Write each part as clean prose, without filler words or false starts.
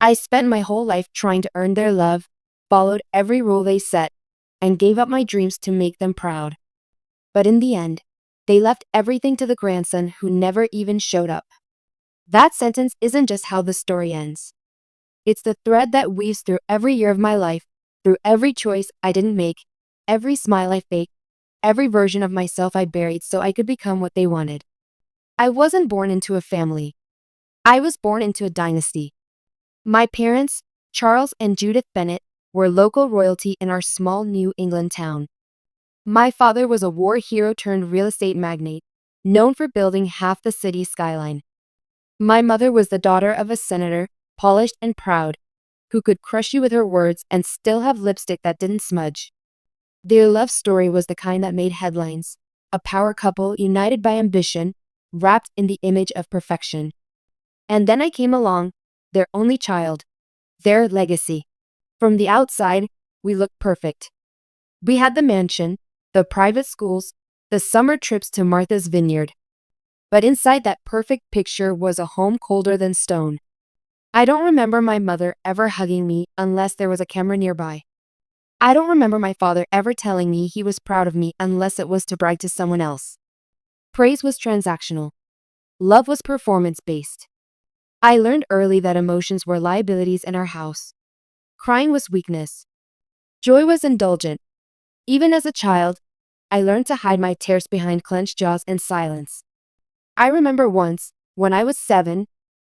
I spent my whole life trying to earn their love, followed every rule they set, and gave up my dreams to make them proud. But in the end, they left everything to the grandson who never even showed up. That sentence isn't just how the story ends. It's the thread that weaves through every year of my life, through every choice I didn't make, every smile I faked, every version of myself I buried so I could become what they wanted. I wasn't born into a family. I was born into a dynasty. My parents, Charles and Judith Bennett, were local royalty in our small New England town. My father was a war hero turned real estate magnate, known for building half the city's skyline. My mother was the daughter of a senator, polished and proud, who could crush you with her words and still have lipstick that didn't smudge. Their love story was the kind that made headlines, a power couple united by ambition, wrapped in the image of perfection. And then I came along, their only child, their legacy. From the outside, we looked perfect. We had the mansion, the private schools, the summer trips to Martha's Vineyard. But inside that perfect picture was a home colder than stone. I don't remember my mother ever hugging me unless there was a camera nearby. I don't remember my father ever telling me he was proud of me unless it was to brag to someone else. Praise was transactional. Love was performance-based. I learned early that emotions were liabilities in our house. Crying was weakness. Joy was indulgent. Even as a child, I learned to hide my tears behind clenched jaws and silence. I remember once, when I was 7,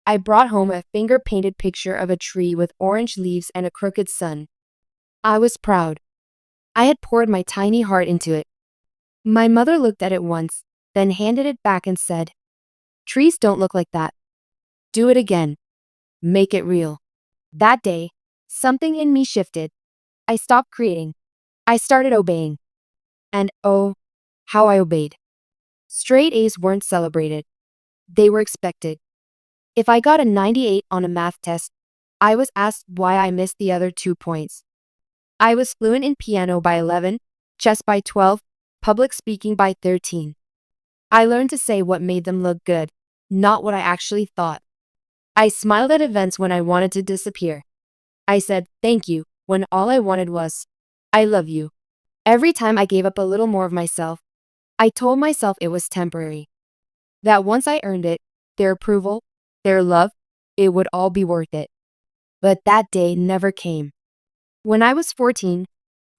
I brought home a finger-painted picture of a tree with orange leaves and a crooked sun. I was proud. I had poured my tiny heart into it. My mother looked at it once, then handed it back and said, "Trees don't look like that. Do it again. Make it real." That day, something in me shifted. I stopped creating. I started obeying. And oh, how I obeyed. Straight A's weren't celebrated. They were expected. If I got a 98 on a math test, I was asked why I missed the other 2 points. I was fluent in piano by 11, chess by 12, public speaking by 13. I learned to say what made them look good, not what I actually thought. I smiled at events when I wanted to disappear. I said, "Thank you," when all I wanted was, "I love you." Every time I gave up a little more of myself, I told myself it was temporary. That once I earned it, their approval, their love, it would all be worth it. But that day never came. When I was 14,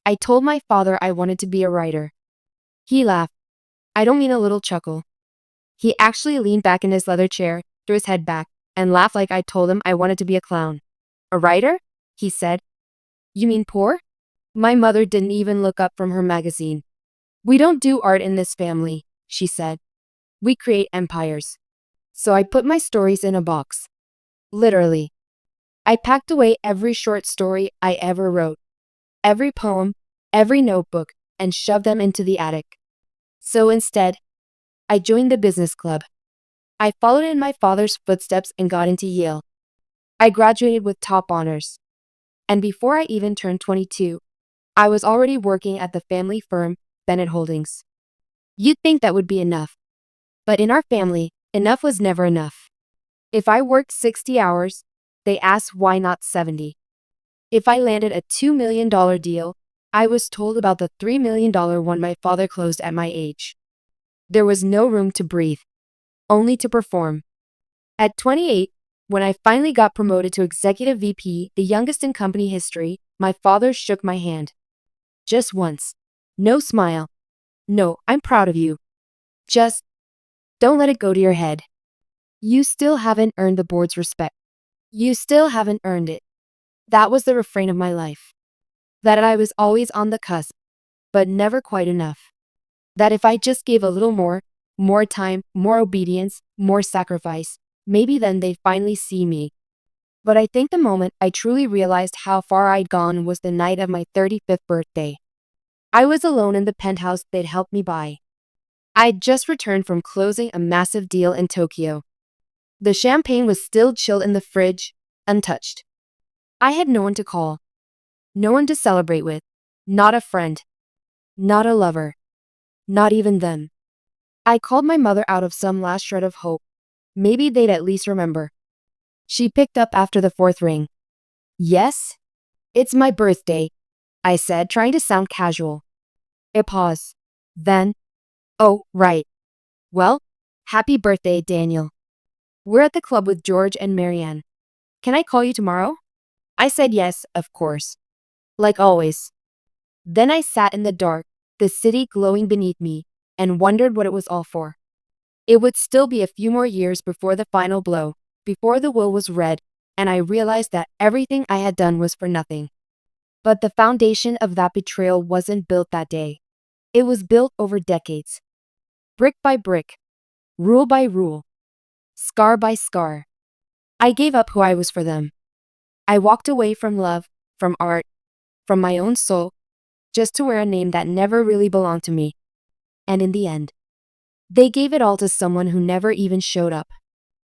I told my father I wanted to be a writer. He laughed. I don't mean a little chuckle. He actually leaned back in his leather chair, threw his head back, and laughed like I told him I wanted to be a clown. "A writer?" he said. "You mean poor?" My mother didn't even look up from her magazine. "We don't do art in this family," she said. "We create empires." So I put my stories in a box. Literally. I packed away every short story I ever wrote, every poem, every notebook, and shoved them into the attic. So instead, I joined the business club. I followed in my father's footsteps and got into Yale. I graduated with top honors. And before I even turned 22, I was already working at the family firm, Bennett Holdings. You'd think that would be enough. But in our family, enough was never enough. If I worked 60 hours, they asked why not 70. If I landed a $2 million deal, I was told about the $3 million one my father closed at my age. There was no room to breathe, only to perform. At 28, when I finally got promoted to executive VP, the youngest in company history, my father shook my hand. Just once. No smile. "No, I'm proud of you. Just don't let it go to your head. You still haven't earned the board's respect. You still haven't earned it." That was the refrain of my life. That I was always on the cusp, but never quite enough. That if I just gave a little more time, more obedience, more sacrifice, maybe then they'd finally see me. But I think the moment I truly realized how far I'd gone was the night of my 35th birthday. I was alone in the penthouse they'd helped me buy. I'd just returned from closing a massive deal in Tokyo. The champagne was still chilled in the fridge, untouched. I had no one to call, no one to celebrate with, not a friend, not a lover, not even them. I called my mother out of some last shred of hope. Maybe they'd at least remember. She picked up after the 4th ring. Yes, it's my birthday, I said, trying to sound casual. A pause. Then, oh, right. Well, happy birthday, Daniel. We're at the club with George and Marianne. Can I call you tomorrow? I said yes, of course. Like always. Then I sat in the dark, the city glowing beneath me, and wondered what it was all for. It would still be a few more years before the final blow, before the will was read, and I realized that everything I had done was for nothing. But the foundation of that betrayal wasn't built that day. It was built over decades. Brick by brick, rule by rule, scar by scar. I gave up who I was for them. I walked away from love, from art, from my own soul, just to wear a name that never really belonged to me. And in the end, they gave it all to someone who never even showed up.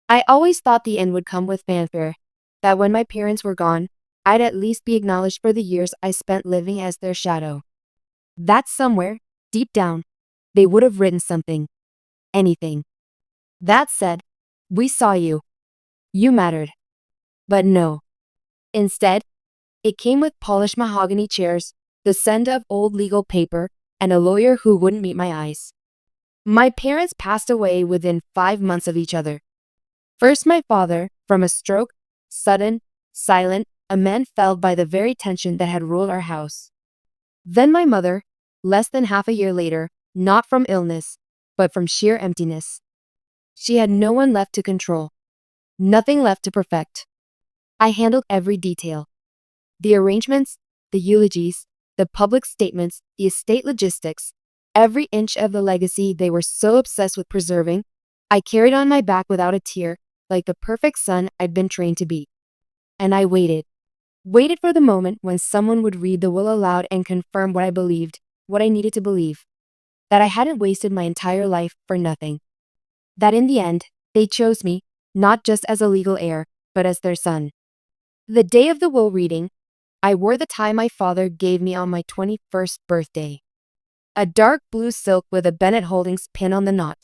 I always thought the end would come with fanfare, that when my parents were gone, I'd at least be acknowledged for the years I spent living as their shadow. That somewhere, deep down, they would have written something. Anything. That said, we saw you. You mattered. But no. Instead, it came with polished mahogany chairs, the scent of old legal paper, and a lawyer who wouldn't meet my eyes. My parents passed away within 5 months of each other. First my father, from a stroke, sudden, silent, a man felled by the very tension that had ruled our house. Then my mother, less than half a year later, not from illness, but from sheer emptiness. She had no one left to control, nothing left to perfect. I handled every detail. The arrangements, the eulogies, the public statements, the estate logistics, every inch of the legacy they were so obsessed with preserving, I carried on my back without a tear, like the perfect son I'd been trained to be. And I waited for the moment when someone would read the will aloud and confirm what I believed, what I needed to believe, that I hadn't wasted my entire life for nothing. That in the end, they chose me, not just as a legal heir, but as their son. The day of the will reading, I wore the tie my father gave me on my 21st birthday. A dark blue silk with a Bennett Holdings pin on the knot.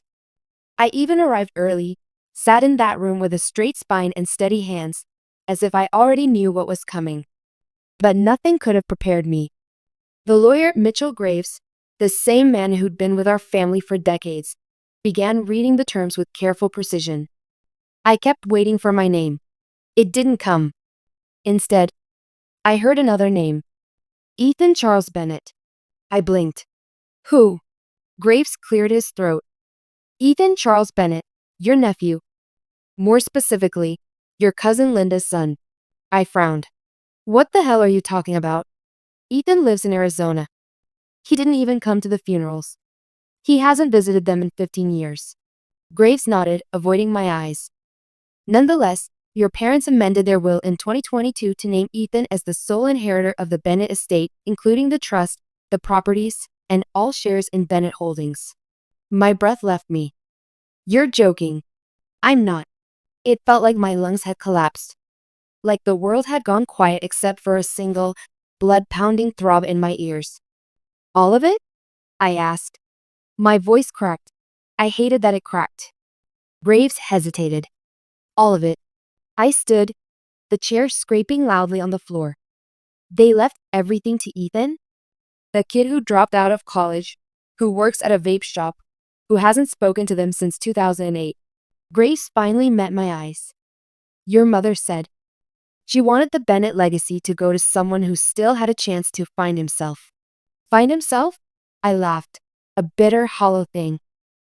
I even arrived early, sat in that room with a straight spine and steady hands, as if I already knew what was coming. But nothing could have prepared me. The lawyer Mitchell Graves, the same man who'd been with our family for decades, began reading the terms with careful precision. I kept waiting for my name. It didn't come. Instead, I heard another name. Ethan Charles Bennett. I blinked. Who? Graves cleared his throat. Ethan Charles Bennett, your nephew. More specifically, your cousin Linda's son. I frowned. What the hell are you talking about? Ethan lives in Arizona. He didn't even come to the funerals. He hasn't visited them in 15 years. Graves nodded, avoiding my eyes. Nonetheless, your parents amended their will in 2022 to name Ethan as the sole inheritor of the Bennett estate, including the trust, the properties, and all shares in Bennett Holdings. My breath left me. You're joking. I'm not. It felt like my lungs had collapsed. Like the world had gone quiet except for a single, blood-pounding throb in my ears. All of it? I asked. My voice cracked. I hated that it cracked. Graves hesitated. All of it. I stood, the chair scraping loudly on the floor. They left everything to Ethan? The kid who dropped out of college, who works at a vape shop, who hasn't spoken to them since 2008. Grace finally met my eyes. Your mother said. She wanted the Bennett legacy to go to someone who still had a chance to find himself. Find himself? I laughed. A bitter, hollow thing.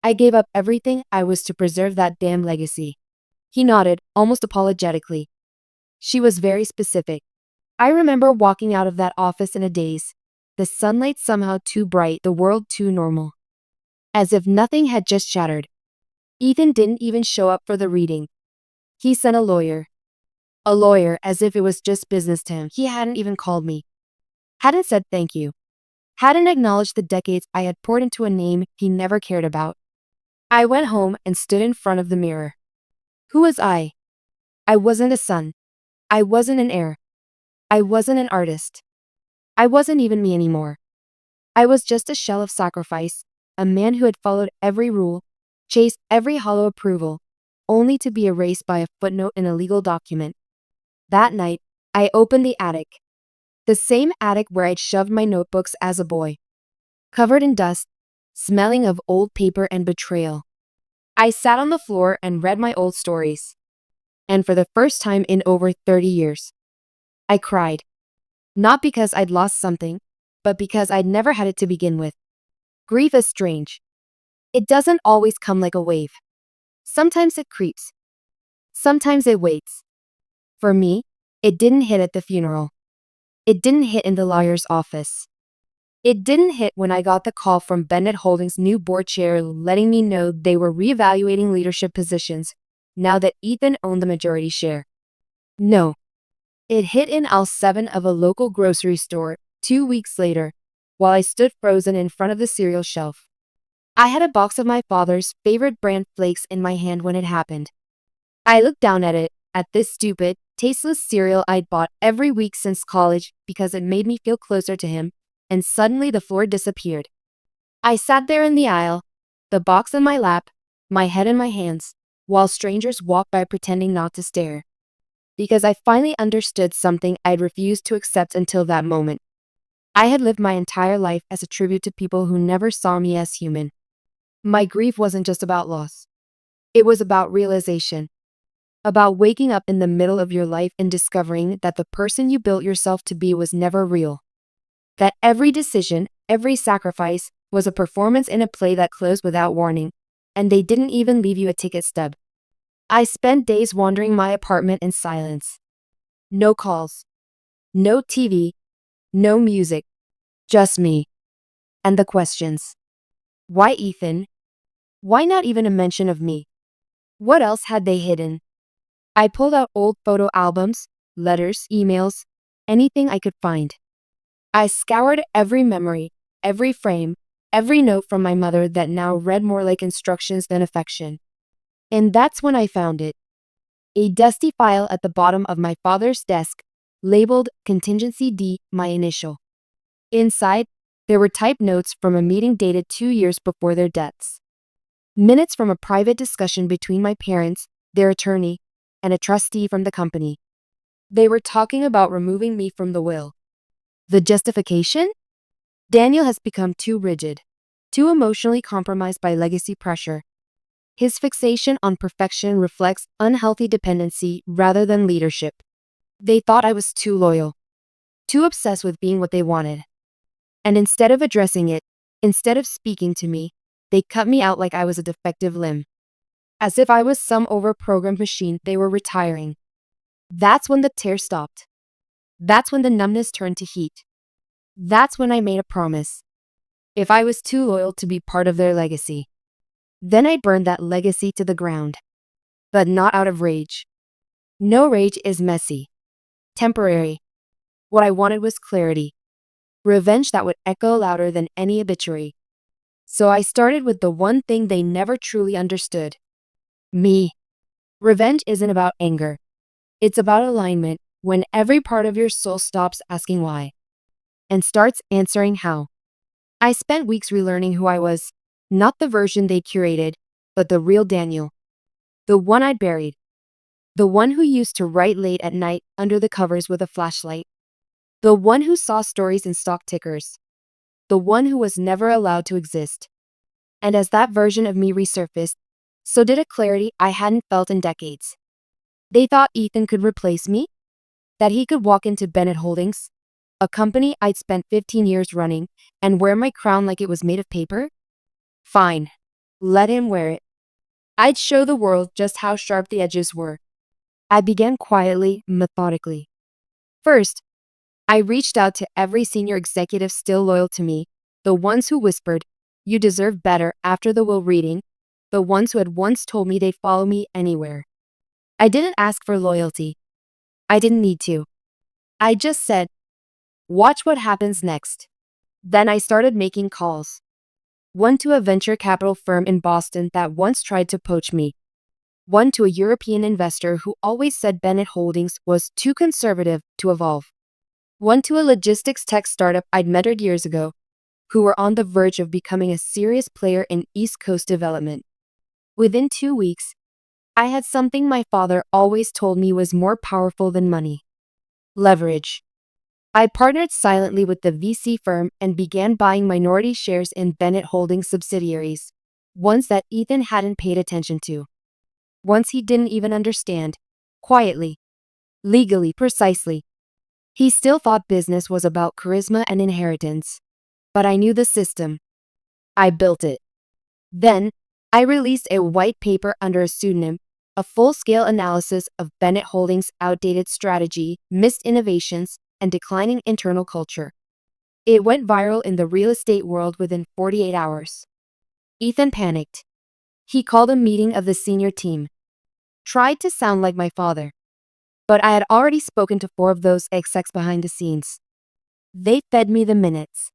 I gave up everything I was to preserve that damn legacy. He nodded, almost apologetically. She was very specific. I remember walking out of that office in a daze. The sunlight somehow too bright, the world too normal. As if nothing had just shattered. Ethan didn't even show up for the reading. He sent a lawyer. A lawyer, as if it was just business to him. He hadn't even called me. Hadn't said thank you. Hadn't acknowledged the decades I had poured into a name he never cared about. I went home and stood in front of the mirror. Who was I? I wasn't a son. I wasn't an heir. I wasn't an artist. I wasn't even me anymore. I was just a shell of sacrifice, a man who had followed every rule, chased every hollow approval, only to be erased by a footnote in a legal document. That night, I opened the attic. The same attic where I'd shoved my notebooks as a boy. Covered in dust, smelling of old paper and betrayal. I sat on the floor and read my old stories. And for the first time in over 30 years, I cried. Not because I'd lost something, but because I'd never had it to begin with. Grief is strange. It doesn't always come like a wave. Sometimes it creeps. Sometimes it waits. For me, it didn't hit at the funeral. It didn't hit in the lawyer's office. It didn't hit when I got the call from Bennett Holdings' new board chair letting me know they were reevaluating leadership positions now that Ethan owned the majority share. No. It hit in aisle 7 of a local grocery store 2 weeks later, while I stood frozen in front of the cereal shelf. I had a box of my father's favorite brand flakes in my hand when it happened. I looked down at it, at this stupid, tasteless cereal I'd bought every week since college because it made me feel closer to him, and suddenly the floor disappeared. I sat there in the aisle, the box in my lap, my head in my hands, while strangers walked by pretending not to stare. Because I finally understood something I'd refused to accept until that moment. I had lived my entire life as a tribute to people who never saw me as human. My grief wasn't just about loss. It was about realization. About waking up in the middle of your life and discovering that the person you built yourself to be was never real. That every decision, every sacrifice, was a performance in a play that closed without warning, and they didn't even leave you a ticket stub. I spent days wandering my apartment in silence. No calls. No TV. No music. Just me. And the questions. Why Ethan? Why not even a mention of me? What else had they hidden? I pulled out old photo albums, letters, emails, anything I could find. I scoured every memory, every frame, every note from my mother that now read more like instructions than affection. And that's when I found it. A dusty file at the bottom of my father's desk, labeled Contingency D, my initial. Inside, there were typed notes from a meeting dated 2 years before their deaths. Minutes from a private discussion between my parents, their attorney, and a trustee from the company. They were talking about removing me from the will. The justification? Daniel has become too rigid, too emotionally compromised by legacy pressure. His fixation on perfection reflects unhealthy dependency rather than leadership. They thought I was too loyal, too obsessed with being what they wanted. And instead of addressing it, instead of speaking to me, they cut me out like I was a defective limb. As if I was some overprogrammed machine they were retiring. That's when the tear stopped. That's when the numbness turned to heat. That's when I made a promise. If I was too loyal to be part of their legacy, then I'd burn that legacy to the ground. But not out of rage. No, rage is messy. Temporary. What I wanted was clarity. Revenge that would echo louder than any obituary. So I started with the one thing they never truly understood. Me. Revenge isn't about anger. It's about alignment, when every part of your soul stops asking why and starts answering how. I spent weeks relearning who I was, not the version they curated, but the real Daniel. The one I'd buried. The one who used to write late at night under the covers with a flashlight. The one who saw stories in stock tickers. The one who was never allowed to exist. And as that version of me resurfaced, so did a clarity I hadn't felt in decades. They thought Ethan could replace me? That he could walk into Bennett Holdings, a company I'd spent 15 years running, and wear my crown like it was made of paper? Fine. Let him wear it. I'd show the world just how sharp the edges were. I began quietly, methodically. First, I reached out to every senior executive still loyal to me, the ones who whispered, "You deserve better," after the will reading, the ones who had once told me they'd follow me anywhere. I didn't ask for loyalty. I didn't need to. I just said, watch what happens next. Then I started making calls. One to a venture capital firm in Boston that once tried to poach me. One to a European investor who always said Bennett Holdings was too conservative to evolve. One to a logistics tech startup I'd mentored years ago, who were on the verge of becoming a serious player in East Coast development. Within 2 weeks, I had something my father always told me was more powerful than money. Leverage. I partnered silently with the VC firm and began buying minority shares in Bennett Holdings subsidiaries, ones that Ethan hadn't paid attention to, ones he didn't even understand. Quietly, legally, precisely. He still thought business was about charisma and inheritance. But I knew the system. I built it. Then, I released a white paper under a pseudonym, a full-scale analysis of Bennett Holdings' outdated strategy, missed innovations, and declining internal culture. It went viral in the real estate world within 48 hours. Ethan panicked. He called a meeting of the senior team. Tried to sound like my father. But I had already spoken to 4 of those execs behind the scenes. They fed me the minutes.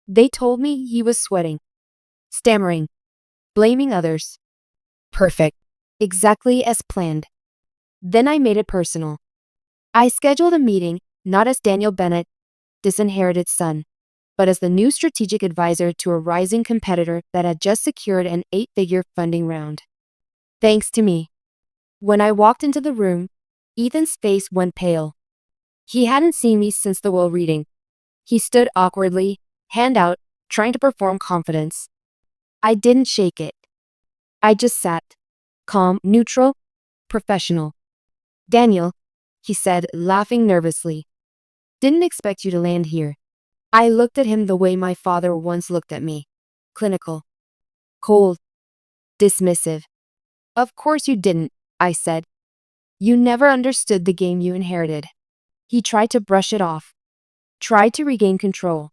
They told me he was sweating, stammering, blaming others. Perfect. Exactly as planned. Then I made it personal. I scheduled a meeting, not as Daniel Bennett, disinherited son, but as the new strategic advisor to a rising competitor that had just secured an 8-figure funding round. Thanks to me. When I walked into the room, Ethan's face went pale. He hadn't seen me since the will reading. He stood awkwardly, hand out, trying to perform confidence. I didn't shake it. I just sat. Calm, neutral, professional. Daniel, he said, laughing nervously. Didn't expect you to land here. I looked at him the way my father once looked at me. Clinical. Cold. Dismissive. Of course you didn't, I said. You never understood the game you inherited. He tried to brush it off. Tried to regain control.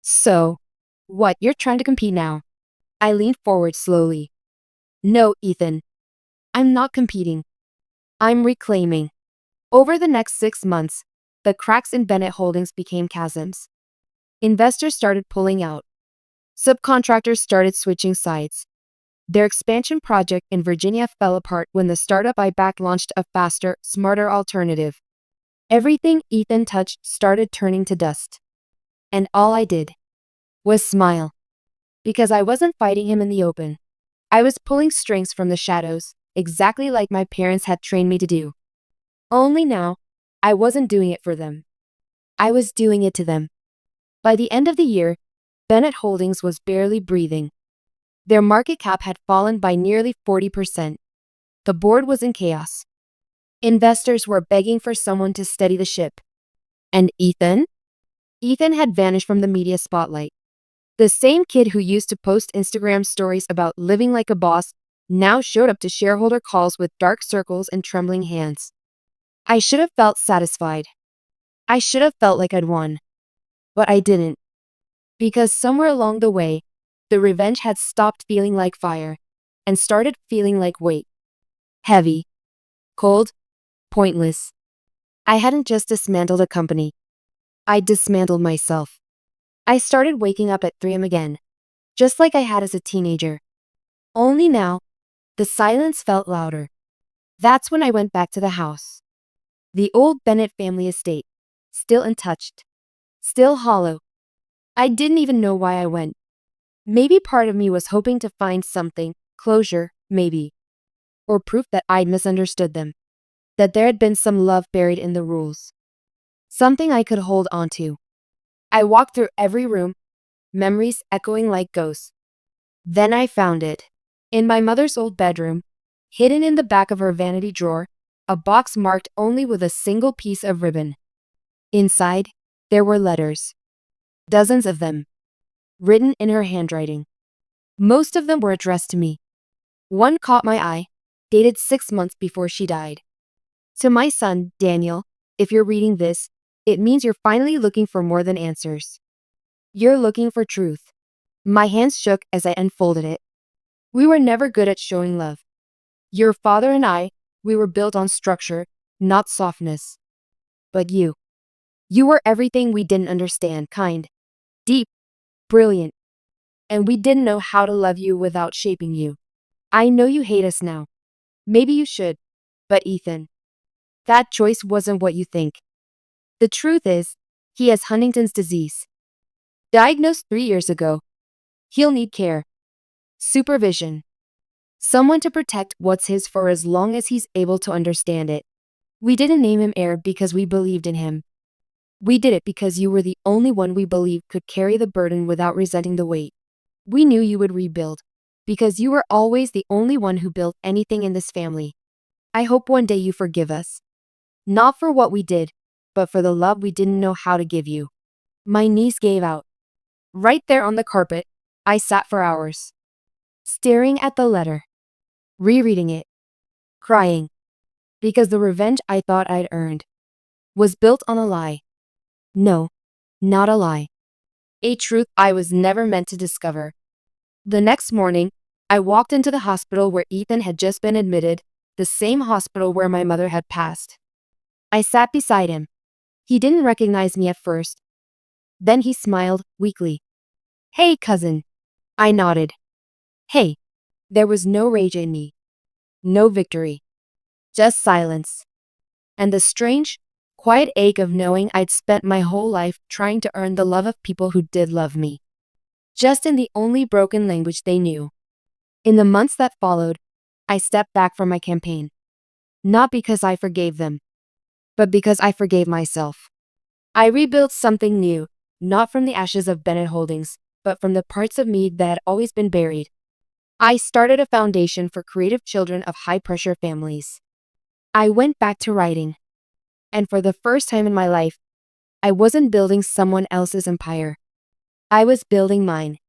So, what, you're trying to compete now? I leaned forward slowly. No, Ethan. I'm not competing. I'm reclaiming. Over the next 6 months, the cracks in Bennett Holdings became chasms. Investors started pulling out. Subcontractors started switching sides. Their expansion project in Virginia fell apart when the startup I backed launched a faster, smarter alternative. Everything Ethan touched started turning to dust. And all I did was smile. Because I wasn't fighting him in the open. I was pulling strings from the shadows, exactly like my parents had trained me to do. Only now, I wasn't doing it for them. I was doing it to them. By the end of the year, Bennett Holdings was barely breathing. Their market cap had fallen by nearly 40%. The board was in chaos. Investors were begging for someone to steady the ship. And Ethan? Ethan had vanished from the media spotlight. The same kid who used to post Instagram stories about living like a boss now showed up to shareholder calls with dark circles and trembling hands. I should have felt satisfied. I should have felt like I'd won. But I didn't. Because somewhere along the way, the revenge had stopped feeling like fire and started feeling like weight. Heavy. Cold. Pointless. I hadn't just dismantled a company. I dismantled myself. I started waking up at 3 a.m. again, just like I had as a teenager. Only now, the silence felt louder. That's when I went back to the house. The old Bennett family estate, still untouched, still hollow. I didn't even know why I went. Maybe part of me was hoping to find something, closure, maybe. Or proof that I'd misunderstood them. That there had been some love buried in the rules. Something I could hold onto. I walked through every room, memories echoing like ghosts. Then I found it. In my mother's old bedroom, hidden in the back of her vanity drawer, a box marked only with a single piece of ribbon. Inside, there were letters. Dozens of them. Written in her handwriting. Most of them were addressed to me. One caught my eye, dated 6 months before she died. To my son, Daniel, if you're reading this, it means you're finally looking for more than answers. You're looking for truth. My hands shook as I unfolded it. We were never good at showing love. Your father and I, we were built on structure, not softness. But you were everything we didn't understand, kind, deep, brilliant. And we didn't know how to love you without shaping you. I know you hate us now. Maybe you should. But Ethan, that choice wasn't what you think. The truth is, he has Huntington's disease. Diagnosed 3 years ago. He'll need care. Supervision. Someone to protect what's his for as long as he's able to understand it. We didn't name him heir because we believed in him. We did it because you were the only one we believed could carry the burden without resenting the weight. We knew you would rebuild, because you were always the only one who built anything in this family. I hope one day you forgive us. Not for what we did, but for the love we didn't know how to give you. My knees gave out. Right there on the carpet, I sat for hours, staring at the letter, rereading it, crying, because the revenge I thought I'd earned was built on a lie. No, not a lie. A truth I was never meant to discover. The next morning, I walked into the hospital where Ethan had just been admitted, the same hospital where my mother had passed. I sat beside him. He didn't recognize me at first. Then he smiled, weakly. "Hey, cousin." I nodded. "Hey." There was no rage in me. No victory. Just silence. And the strange, quiet ache of knowing I'd spent my whole life trying to earn the love of people who did love me, just in the only broken language they knew. In the months that followed, I stepped back from my campaign. Not because I forgave them, but because I forgave myself. I rebuilt something new, not from the ashes of Bennett Holdings, but from the parts of me that had always been buried. I started a foundation for creative children of high-pressure families. I went back to writing. And for the first time in my life, I wasn't building someone else's empire. I was building mine.